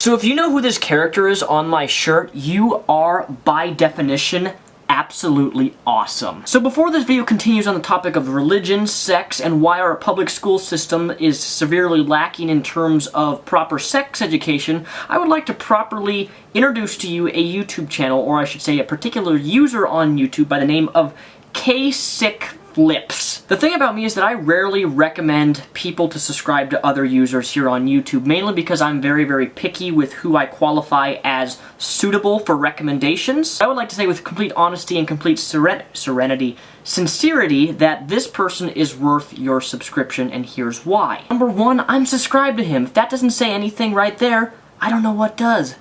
So if you know who this character is on my shirt, you are, by definition, absolutely awesome. So before this video continues on the topic of religion, sex, and why our public school system is severely lacking in terms of proper sex education, I would like to properly introduce to you a YouTube channel, or I should say a particular user on YouTube by the name of Flips. The thing about me is that I rarely recommend people to subscribe to other users here on YouTube, mainly because I'm very, very picky with who I qualify as suitable for recommendations. I would like to say with complete honesty and complete sincerity, that this person is worth your subscription, and here's why. Number one, I'm subscribed to him. If that doesn't say anything right there, I don't know what does.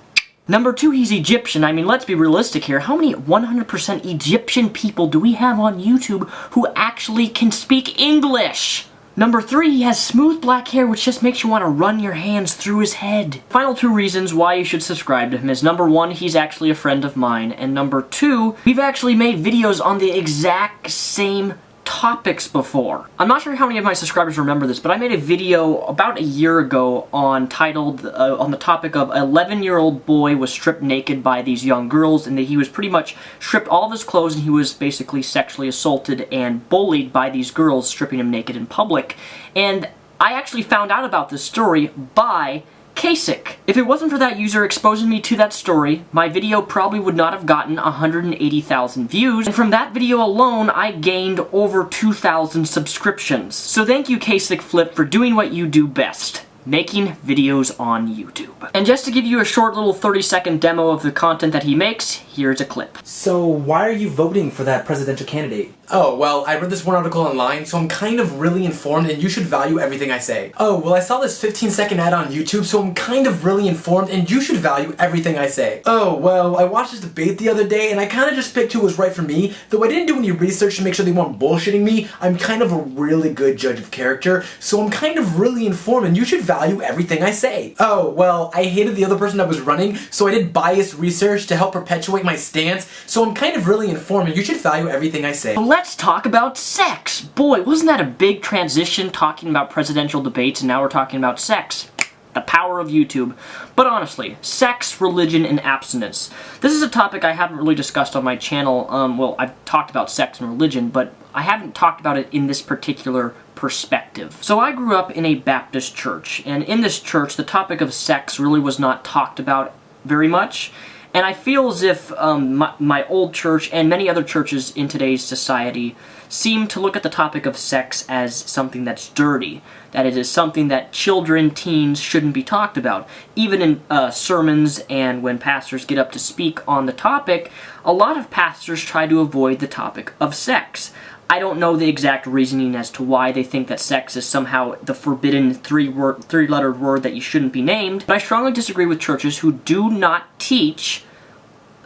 Number two, he's Egyptian. I mean, let's be realistic here. How many 100% Egyptian people do we have on YouTube who actually can speak English? Number three, he has smooth black hair, which just makes you want to run your hands through his head. Final two reasons why you should subscribe to him is, number one, he's actually a friend of mine, and number two, we've actually made videos on the exact same topics before. I'm not sure how many of my subscribers remember this, but I made a video about a year ago on the topic of 11-year-old boy was stripped naked by these young girls, and that he was pretty much stripped all of his clothes, and he was basically sexually assaulted and bullied by these girls, stripping him naked in public. And I actually found out about this story by Kasich. If it wasn't for that user exposing me to that story, my video probably would not have gotten 180,000 views, and from that video alone, I gained over 2,000 subscriptions. So thank you, Kasich Flip, for doing what you do best, making videos on YouTube. And just to give you a short little 30-second demo of the content that he makes, here's a clip. So why are you voting for that presidential candidate? Oh, well, I read this one article online, so I'm kind of really informed, and you should value everything I say. Oh, well, I saw this 15-second ad on YouTube, so I'm kind of really informed, and you should value everything I say. Oh, well, I watched this debate the other day, and I kind of just picked who was right for me. Though I didn't do any research to make sure they weren't bullshitting me, I'm kind of a really good judge of character, so I'm kind of really informed, and you should value everything I say. Oh, well, I hated the other person that was running, so I did biased research to help perpetuate my stance, so I'm kind of really informed, and you should value everything I say. Let's talk about sex. Boy, wasn't that a big transition, talking about presidential debates, and now we're talking about sex. The power of YouTube. But honestly, sex, religion, and abstinence. This is a topic I haven't really discussed on my channel. Well, I've talked about sex and religion, but I haven't talked about it in this particular perspective. So I grew up in a Baptist church, and in this church, the topic of sex really was not talked about very much. And I feel as if my old church and many other churches in today's society seem to look at the topic of sex as something that's dirty. That it is something that children, teens shouldn't be talked about. Even in sermons and when pastors get up to speak on the topic, a lot of pastors try to avoid the topic of sex. I don't know the exact reasoning as to why they think that sex is somehow the forbidden three-lettered word that you shouldn't be named, but I strongly disagree with churches who do not teach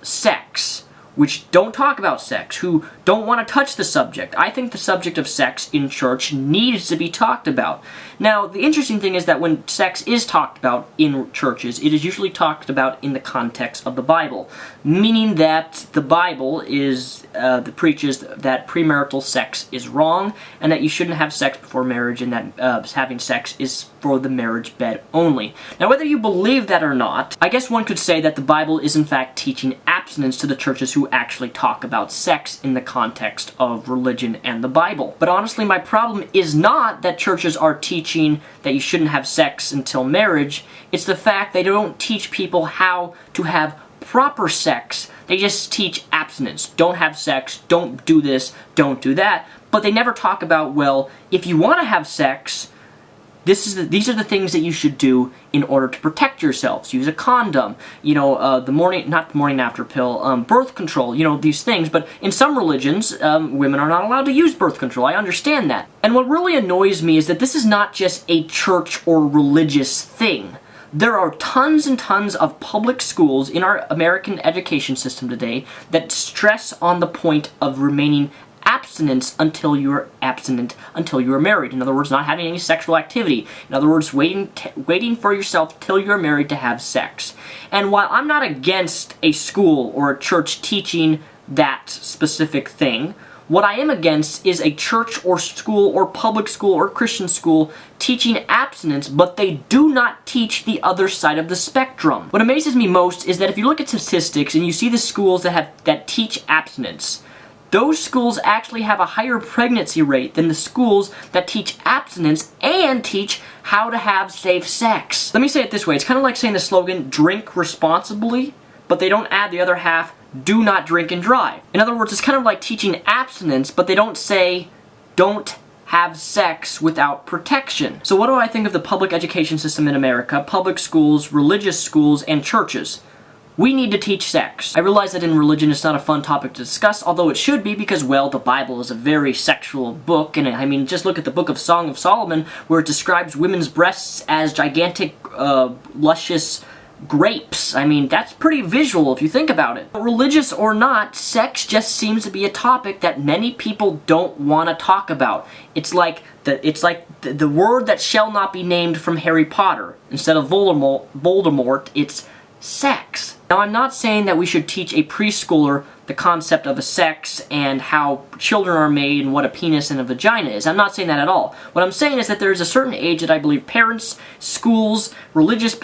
sex, which don't talk about sex, who don't want to touch the subject. I think the subject of sex in church needs to be talked about. Now, the interesting thing is that when sex is talked about in churches, it is usually talked about in the context of the Bible, meaning that the Bible is preaches that premarital sex is wrong, and that you shouldn't have sex before marriage, and that having sex is for the marriage bed only. Now, whether you believe that or not, I guess one could say that the Bible is in fact teaching abstinence to the churches who actually talk about sex in the context of religion and the Bible. But honestly, my problem is not that churches are teaching that you shouldn't have sex until marriage. It's the fact they don't teach people how to have proper sex. They just teach abstinence. Don't have sex, don't do this, don't do that. But they never talk about, well, if you want to have sex, these are the things that you should do in order to protect yourselves. Use a condom, you know, not the morning after pill, birth control, you know, these things. But in some religions, women are not allowed to use birth control. I understand that. And what really annoys me is that this is not just a church or religious thing. There are tons and tons of public schools in our American education system today that stress on the point of remaining abstinence until you're abstinent until you are married. In other words, not having any sexual activity. In other words, waiting for yourself till you're married to have sex. And while I'm not against a school or a church teaching that specific thing, What I am against is a church or school or public school or Christian school teaching abstinence, but they do not teach the other side of the spectrum. What amazes me most is that if you look at statistics and you see the schools that teach abstinence, those schools actually have a higher pregnancy rate than the schools that teach abstinence and teach how to have safe sex. Let me say it this way. It's kind of like saying the slogan, drink responsibly, but they don't add the other half, do not drink and drive. In other words, it's kind of like teaching abstinence, but they don't say, don't have sex without protection. So what do I think of the public education system in America, public schools, religious schools, and churches? We need to teach sex. I realize that in religion it's not a fun topic to discuss, although it should be because, well, the Bible is a very sexual book, and I mean, just look at the book of Song of Solomon, where it describes women's breasts as gigantic, luscious grapes. I mean, that's pretty visual if you think about it. Religious or not, sex just seems to be a topic that many people don't want to talk about. It's like the word that shall not be named from Harry Potter. Instead of Voldemort, it's sex. Now, I'm not saying that we should teach a preschooler the concept of a sex and how children are made and what a penis and a vagina is. I'm not saying that at all. What I'm saying is that there is a certain age that I believe parents, schools, religious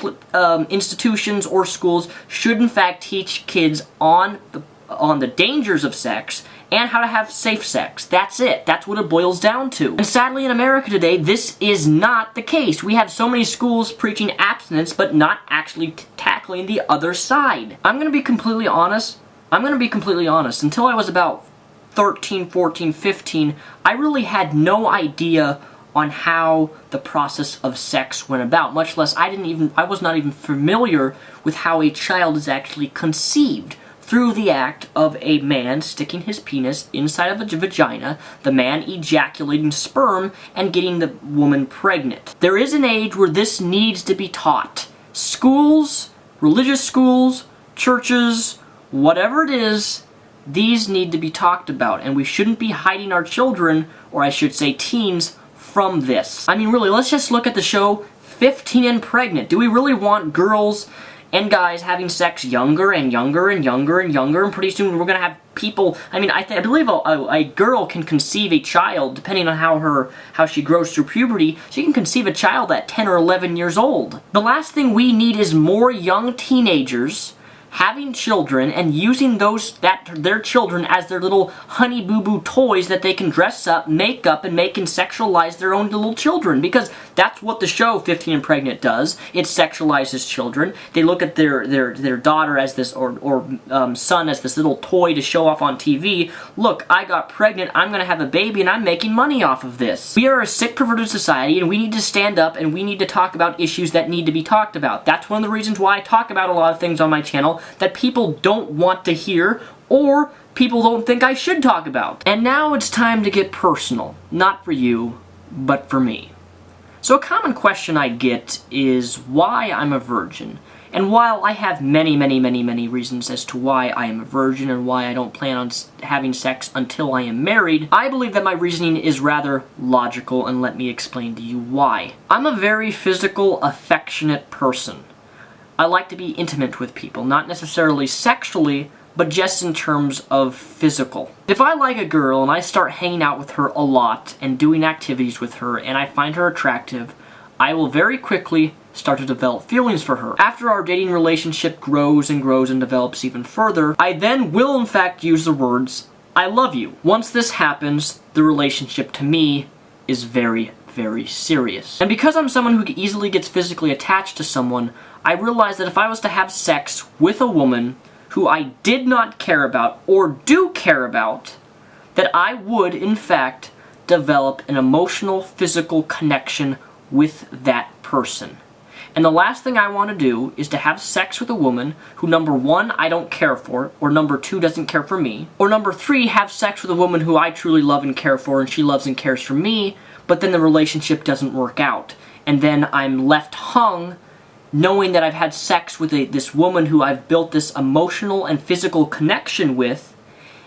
institutions, or schools should in fact teach kids on the dangers of sex and how to have safe sex. That's it. That's what it boils down to. And sadly in America today, this is not the case. We have so many schools preaching abstinence but not actually tackling the other side. I'm gonna be completely honest. Until I was about 13, 14, 15, I really had no idea on how the process of sex went about, much less I was not even familiar with how a child is actually conceived through the act of a man sticking his penis inside of a vagina, the man ejaculating sperm, and getting the woman pregnant. There is an age where this needs to be taught. Schools, religious schools, churches, whatever it is, these need to be talked about, and we shouldn't be hiding our children, or I should say teens, from this. I mean, really, let's just look at the show 15 and Pregnant. Do we really want girls and guys having sex younger and younger and younger and younger, and pretty soon we're going to have people, I mean, I believe a girl can conceive a child, depending on how she grows through puberty, she can conceive a child at 10 or 11 years old. The last thing we need is more young teenagers having children and using their children as their little honey boo boo toys that they can dress up, make up, and make and sexualize their own little children, because that's what the show 15 and Pregnant does. It sexualizes children. They look at their daughter as this, or son as this little toy to show off on TV. Look, I got pregnant, I'm gonna have a baby, and I'm making money off of this. We are a sick, perverted society, and we need to stand up and we need to talk about issues that need to be talked about. That's one of the reasons why I talk about a lot of things on my channel that people don't want to hear, or people don't think I should talk about. And now it's time to get personal. Not for you, but for me. So a common question I get is why I'm a virgin. And while I have many, many, many, many reasons as to why I am a virgin and why I don't plan on having sex until I am married, I believe that my reasoning is rather logical, and let me explain to you why. I'm a very physical, affectionate person. I like to be intimate with people, not necessarily sexually, but just in terms of physical. If I like a girl and I start hanging out with her a lot and doing activities with her and I find her attractive, I will very quickly start to develop feelings for her. After our dating relationship grows and grows and develops even further, I then will in fact use the words, I love you. Once this happens, the relationship to me is very, very serious. And because I'm someone who easily gets physically attached to someone, I realized that if I was to have sex with a woman who I did not care about or do care about, that I would, in fact, develop an emotional, physical connection with that person. And the last thing I want to do is to have sex with a woman who, number one, I don't care for, or number two, doesn't care for me, or number three, have sex with a woman who I truly love and care for and she loves and cares for me, but then the relationship doesn't work out. And then I'm left hung knowing that I've had sex with this woman who I've built this emotional and physical connection with,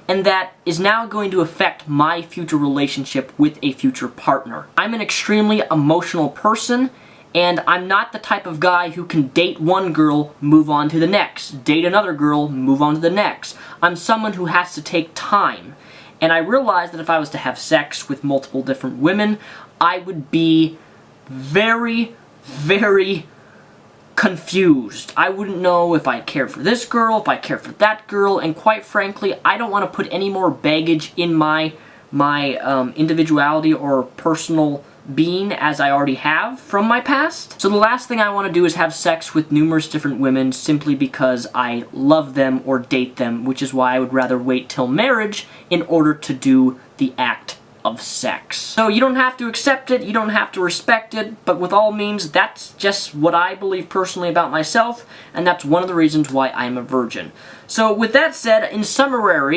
and that is now going to affect my future relationship with a future partner. I'm an extremely emotional person, and I'm not the type of guy who can date one girl, move on to the next, date another girl, move on to the next. I'm someone who has to take time. And I realized that if I was to have sex with multiple different women, I would be very, very confused. I wouldn't know if I cared for this girl, if I cared for that girl, and quite frankly, I don't want to put any more baggage in my individuality or personal being as I already have from my past. So the last thing I want to do is have sex with numerous different women simply because I love them or date them, which is why I would rather wait till marriage in order to do the act of sex. So you don't have to accept it, you don't have to respect it, but with all means, that's just what I believe personally about myself, and that's one of the reasons why I'm a virgin. So with that said, in summary,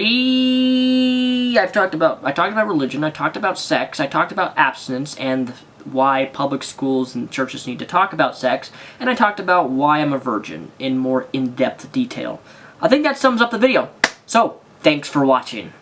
I talked about religion, I talked about sex, I talked about abstinence, and why public schools and churches need to talk about sex, and I talked about why I'm a virgin in more in-depth detail. I think that sums up the video. So, thanks for watching.